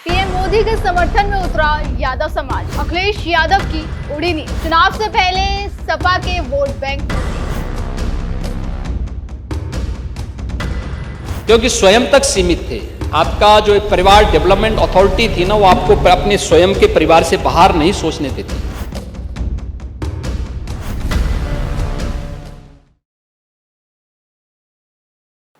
PM Modi के समर्थन में उतरा यादव समाज। अखिलेश यादव की उड़ी नींद। चुनाव से पहले सपा के वोट बैंक, क्योंकि स्वयं तक सीमित थे। आपका जो एक परिवार डेवलपमेंट अथॉरिटी थी ना, वो आपको अपने स्वयं के परिवार से बाहर नहीं सोचने देती।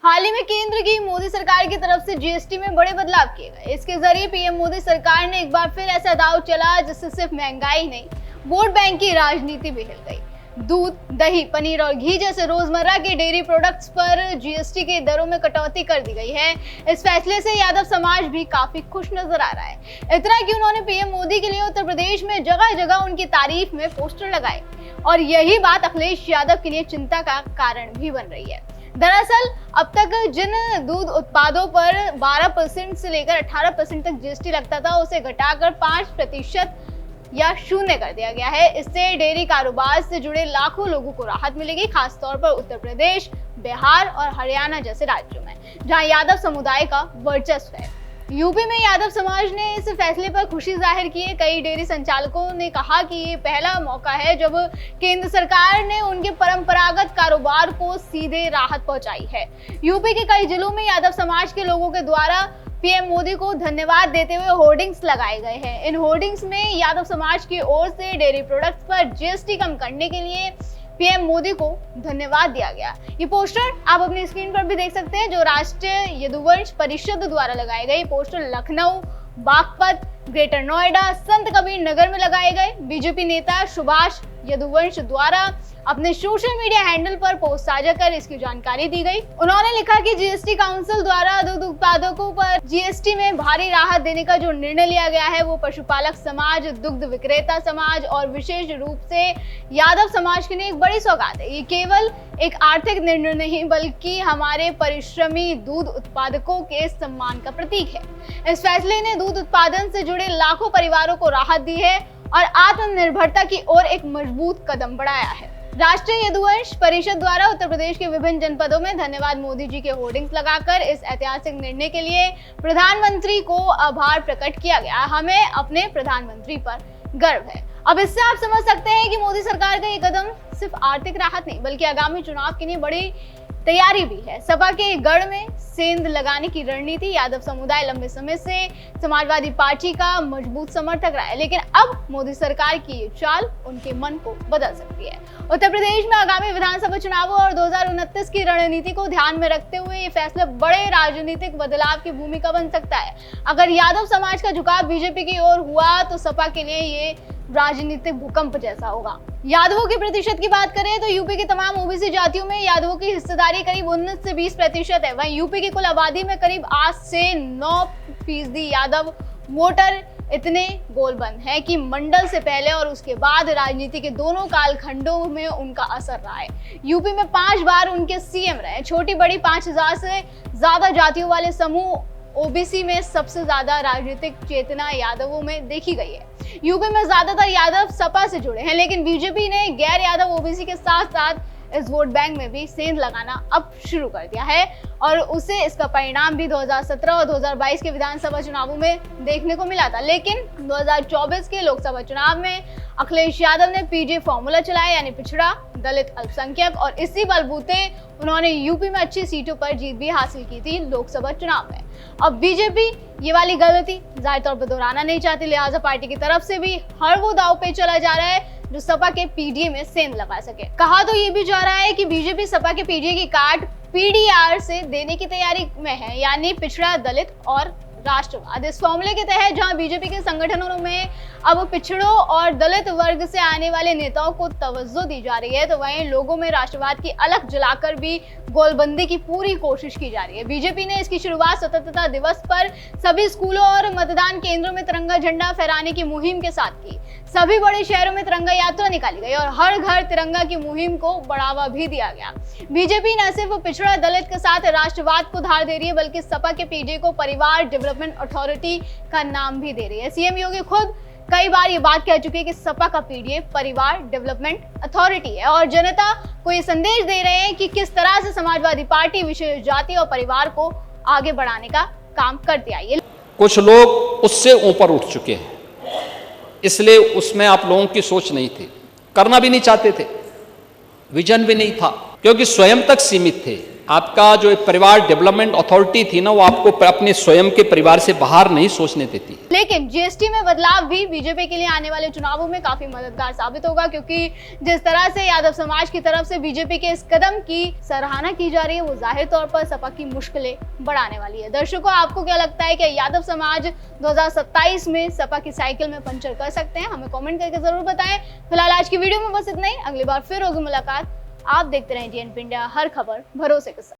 हाल ही में केंद्र की मोदी सरकार की तरफ से जीएसटी में बड़े बदलाव किए गए। इसके जरिए पीएम मोदी सरकार ने एक बार फिर ऐसा दांव चला जिससे सिर्फ महंगाई नहीं, वोट बैंक की राजनीति भी हिल गई। दूध, दही, पनीर और घी जैसे रोजमर्रा के डेयरी प्रोडक्ट्स पर जीएसटी के दरों में कटौती कर दी गई है। इस फैसले से यादव समाज भी काफी खुश नजर आ रहा है। इतना कि उन्होंने पीएम मोदी के लिए उत्तर प्रदेश में जगह जगह उनकी तारीफ में पोस्टर लगाए और यही बात अखिलेश यादव के लिए चिंता का कारण भी बन रही है। दरअसल अब तक जिन दूध उत्पादों पर 12% से लेकर 18% तक जीएसटी लगता था, उसे घटाकर 5% या 0 कर दिया गया है। इससे डेयरी कारोबार से जुड़े लाखों लोगों को राहत मिलेगी, खासतौर पर उत्तर प्रदेश, बिहार और हरियाणा जैसे राज्यों में जहां यादव समुदाय का वर्चस्व है। यूपी में यादव समाज ने इस फैसले पर खुशी जाहिर की है। कई डेयरी संचालकों ने कहा कि ये पहला मौका है जब केंद्र सरकार ने उनके परंपरागत कारोबार को सीधे राहत पहुंचाई है। यूपी के कई जिलों में यादव समाज के लोगों के द्वारा पीएम मोदी को धन्यवाद देते हुए होर्डिंग्स लगाए गए हैं। इन होर्डिंग्स में यादव समाज की ओर से डेयरी प्रोडक्ट्स पर जीएसटी कम करने के लिए पीएम मोदी को धन्यवाद दिया गया। ये पोस्टर आप अपनी स्क्रीन पर भी देख सकते हैं, जो राष्ट्रीय यदुवंश परिषद द्वारा लगाए गए। पोस्टर लखनऊ, बागपत, ग्रेटर नोएडा, संत कबीर नगर में लगाए गए। बीजेपी नेता सुभाष यदुवंश द्वारा अपने सोशल मीडिया हैंडल पर पोस्ट साझा कर इसकी जानकारी दी गई। उन्होंने लिखा कि जीएसटी काउंसिल द्वारा दूध उत्पादकों पर जीएसटी में भारी राहत देने का जो निर्णय लिया गया है, वो पशुपालक समाज, दुग्ध विक्रेता समाज और विशेष रूप से यादव समाज के लिए एक बड़ी सौगात है। ये केवल एक आर्थिक निर्णय नहीं, बल्कि हमारे परिश्रमी दूध उत्पादकों के सम्मान का प्रतीक है। इस फैसले ने दूध उत्पादन से जुड़े लाखों परिवारों को राहत दी है और आत्मनिर्भरता की ओर एक मजबूत कदम बढ़ाया है। राष्ट्रीय यदुवंश परिषद द्वारा उत्तर प्रदेश के विभिन्न जनपदों में धन्यवाद मोदी जी के होर्डिंग्स लगाकर इस ऐतिहासिक निर्णय के लिए प्रधानमंत्री को आभार प्रकट किया गया। हमें अपने प्रधानमंत्री पर गर्व है। अब इससे आप समझ सकते हैं कि मोदी सरकार का ये कदम सिर्फ आर्थिक राहत नहीं, बल्कि आगामी चुनाव के लिए बड़ी तैयारी भी है। सपा के गढ़ में सेंध लगाने की रणनीति यादव समुदाय लंबे समय से समाजवादी पार्टी का मजबूत समर्थक रहा है, लेकिन अब मोदी सरकार की ये चाल उनके मन को बदल सकती है। उत्तर प्रदेश में आगामी विधानसभा चुनावों और 2029 की रणनीति को ध्यान में रखते हुए ये फैसला बड़े राजनीतिक बदलाव की भूमिका बन सकता है। अगर यादव समाज का झुकाव बीजेपी की ओर हुआ तो सपा के लिए ये राजनीतिक भूकंप जैसा होगा। यादवों के प्रतिशत की बात करें तो यूपी की तमाम ओबीसी जातियों में यादवों की हिस्सेदारी करीब 19 से 20% है। वहीं यूपी की कुल आबादी में करीब 8 से 9% यादव वोटर इतने गोलबंद हैं कि मंडल से पहले और उसके बाद राजनीति के दोनों कालखंडों में उनका असर रहा है। यूपी में 5 बार उनके सीएम रहे। छोटी बड़ी 5000 से ज्यादा जातियों वाले समूह ओबीसी में सबसे ज्यादा राजनीतिक चेतना यादवों में देखी गई है। यूपी में ज्यादातर यादव सपा से जुड़े हैं, लेकिन बीजेपी ने गैर यादव ओबीसी के साथ साथ इस वोट बैंक में भी सेंध लगाना अब शुरू कर दिया है और उसे इसका परिणाम भी 2017 और 2022 के विधानसभा चुनावों में देखने को मिला था। लेकिन 2024 के लोकसभा चुनाव में अखिलेश यादव ने पीजे फॉर्मूला चलाया, यानी पिछड़ा, दलित, अल्पसंख्यक, और इसी बलबूते उन्होंने यूपी में अच्छी सीटों पर जीत भी हासिल की थी लोकसभा चुनाव में। अब बीजेपी ये वाली गलती जाहिर तौर पर दोहराना नहीं चाहती, लिहाजा पार्टी की तरफ से भी हर वो दाव पे चला जा रहा है जो सपा के पीडीए में सेंध लगा सके। कहा तो ये भी जा रहा है कि बीजेपी सपा के पीडीए की काट पीडीआर से देने की तैयारी में है, यानी पिछड़ा, दलित और राष्ट्रवाद। इस फॉर्मूले के तहत जहां बीजेपी के संगठनों में अब पिछड़ों और दलित वर्ग से आने वाले नेताओं को तवज्जो दी जा रही है, तो वहीं लोगों में राष्ट्रवाद की अलख जलाकर भी गोलबंदी की पूरी कोशिश की जा रही है। बीजेपी ने इसकी शुरुआत स्वतंत्रता दिवस पर सभी स्कूलों और मतदान केंद्रों में तिरंगा झंडा फहराने की मुहिम के साथ की। सभी बड़े शहरों में तिरंगा यात्रा निकाली गई और हर घर तिरंगा की मुहिम को बढ़ावा भी दिया गया। बीजेपी न सिर्फ पिछड़ा दलित के साथ राष्ट्रवाद को धार दे रही है, बल्कि सपा के पीडीए को परिवार डेवलपमेंट अथॉरिटी का नाम भी दे रही है। सीएम योगी खुद कई बार ये बात कह चुके हैं कि सपा का पीडीए परिवार डेवलपमेंट अथॉरिटी है और जनता को ये संदेश दे रहे हैं कि किस तरह से समाजवादी पार्टी विशेष जाति और परिवार को आगे बढ़ाने का काम करती आई है। कुछ लोग उससे ऊपर उठ चुके हैं। इसलिए उसमें आप लोगों की सोच नहीं थी, करना भी नहीं चाहते थे, विजन भी नहीं था, क्योंकि स्वयं तक सीमित थे। आपका जो परिवार डेवलपमेंट अथॉरिटी थी ना, वो आपको अपने स्वयं के परिवार से बाहर नहीं सोचने देती। लेकिन जीएसटी में बदलाव भी बीजेपी के लिए आने वाले चुनावों में काफी मददगार साबित होगा, क्योंकि जिस तरह से यादव समाज की तरफ से बीजेपी के इस कदम की सराहना की जा रही है, वो जाहिर तौर पर सपा की मुश्किलें बढ़ाने वाली है। दर्शकों, आपको क्या लगता है कि यादव समाज 2027 में सपा की साइकिल में पंचर कर सकते हैं? हमें कॉमेंट करके जरूर बताएं। फिलहाल आज की वीडियो में बस इतना ही, अगली बार फिर होगी मुलाकात। आप देखते रहें DNP इंडिया, हर खबर भरोसे के साथ।